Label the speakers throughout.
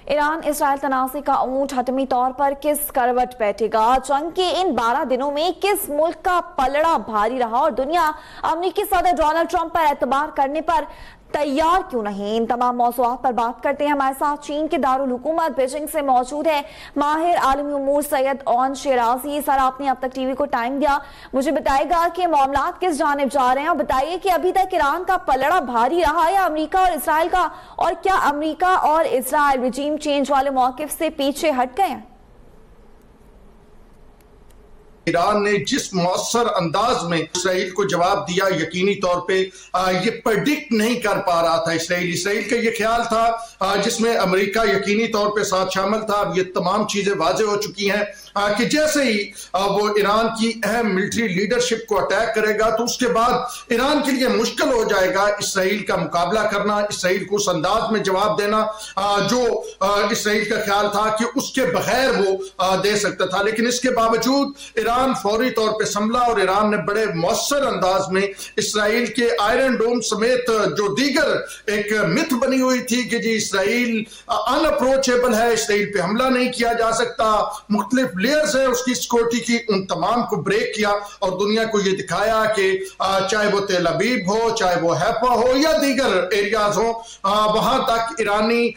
Speaker 1: Iran Israel तनाज़े का ऊंट हतमी तौर पर किस करवट बैठेगा? जंग के इन 12 दिनों में किस मुल्क का पलड़ा भारी रहा और दुनिया अमेरिकी सदर डोनाल्ड ट्रंप पर एतबार करने पर तैयार क्यों नहीं? इन तमाम मौज़ूआत पर बात करते हैं। हमारे साथ चीन के दारुल हुकूमत बीजिंग से मौजूद है माहिर आलमी उमूर सैयद ओन शिराजी। सर, आपने अब तक टीवी को टाइम दिया, मुझे बताइएगा कि मामलात किस जानिब जा रहे हैं और बताइए कि अभी तक ईरान का पलड़ा भारी रहा या अमेरिका और इसराइल का, और क्या अमेरिका और इसराइल रिजीम चेंज वाले मौक़िफ़ से पीछे हट गए हैं?
Speaker 2: ईरान ने जिस मौसर अंदाज में इसराइल को जवाब दिया, यकीनी तौर पे ये प्रेडिक्ट नहीं कर पा रहा था इसराइल का ये ख्याल था जिसमें अमेरिका यकीनी तौर पे साथ शामिल था। अब ये तमाम चीजें वाजे हो चुकी हैं कि जैसे ही वो ईरान की अहम मिलिट्री लीडरशिप को अटैक करेगा तो उसके बाद ईरान के लिए मुश्किल हो जाएगा इसराइल का मुकाबला करना, इसराइल को उस अंदाज में जवाब देना जो इसराइल का ख्याल था कि उसके बगैर वो दे सकता था। लेकिन इसके बावजूद ईरान फौरी तौर पे संभला और ईरान ने बड़े मौसर अंदाज में इसराइल के आयरन डोम समेत जो दीगर एक मिथ बनी हुई थी कि जी इसराइल अनअप्रोचेबल है, इसराइल पे हमला नहीं किया जा सकता, मुख्तलिफ लेयर्स है उसकी सिक्योरिटी की, उन तमाम को ब्रेक किया और दुनिया को यह दिखाया कि चाहे वो तेल अबीब हो, चाहे वो हैफा हो या दीगर एरियाज हो, वहां तक ईरानी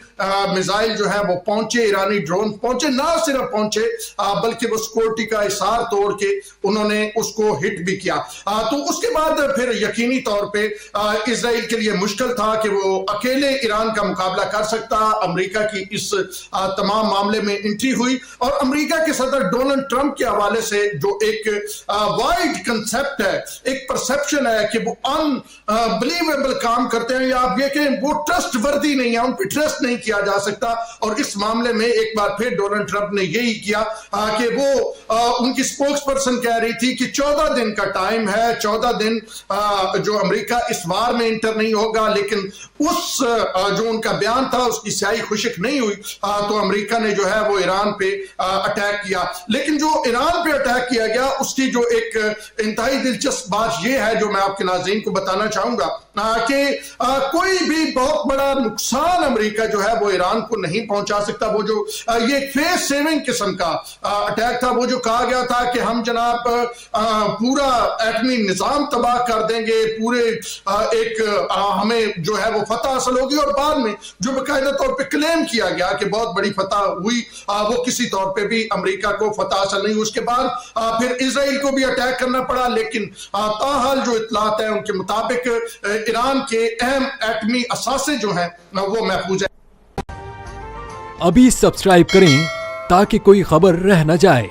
Speaker 2: मिसाइल जो है वो पहुंचे, ईरानी ड्रोन पहुंचे, ना सिर्फ पहुंचे बल्कि वो सिक्योरिटी का इसार तोड़ के उन्होंने उसको हिट भी किया। तो उसके बाद फिर यकीनी तौर पे इजराइल के लिए मुश्किल था कि वो अकेले ईरान का मुकाबला कर सकता। अमेरिका की इस तमाम मामले में एंट्री हुई और अमेरिका के सदर डोनाल्ड ट्रंप के हवाले से जो एक वाइड कंसेप्ट है, एक परसेप्शन है कि वो अनबिलीवेबल काम करते हैं या आप ये कहें वो ट्रस्ट वर्दी नहीं है, उन पर ट्रस्ट नहीं किया जा सकता। और इस मामले में एक बार फिर डोनाल्ड ट्रंप ने यही किया कि वो उनकी स्पोक्स पर्सन कह रही थी कि 14 दिन का टाइम है, 14 दिन जो अमेरिका इस वार में इंटर नहीं होगा। लेकिन उस जो उनका बयान था उसकी स्याही खुशक नहीं हुई तो अमेरिका ने जो है वो ईरान पे अटैक किया। लेकिन जो ईरान पे अटैक किया गया उसकी जो एक इंतहाई दिलचस्प बात यह है जो मैं आपके नाज़रीन को बताना चाहूंगा कि कोई भी बहुत बड़ा नुकसान अमेरिका जो है वो ईरान को नहीं पहुंचा सकता। वो जो ये फेस सेविंग किस्म का अटैक था, वो जो कहा गया था कि हम जनाब पूरा एटमी निजाम तबाह कर देंगे, पूरे एक हमें जो है वो फतह हासिल होगी, और बाद में जो बाकायदा तौर पे क्लेम किया गया कि बहुत बड़ी फतह हुई, वो किसी तौर पे भी अमेरिका को फतह हासिल नहीं हुई। उसके बाद फिर इजराइल को भी अटैक करना पड़ा। लेकिन ताहाल जो इत्तलात है उनके मुताबिक ईरान के अहम एटमी असासे जो हैं वो महफूज है।
Speaker 3: अभी सब्सक्राइब करें ताकि कोई खबर रह न जाए।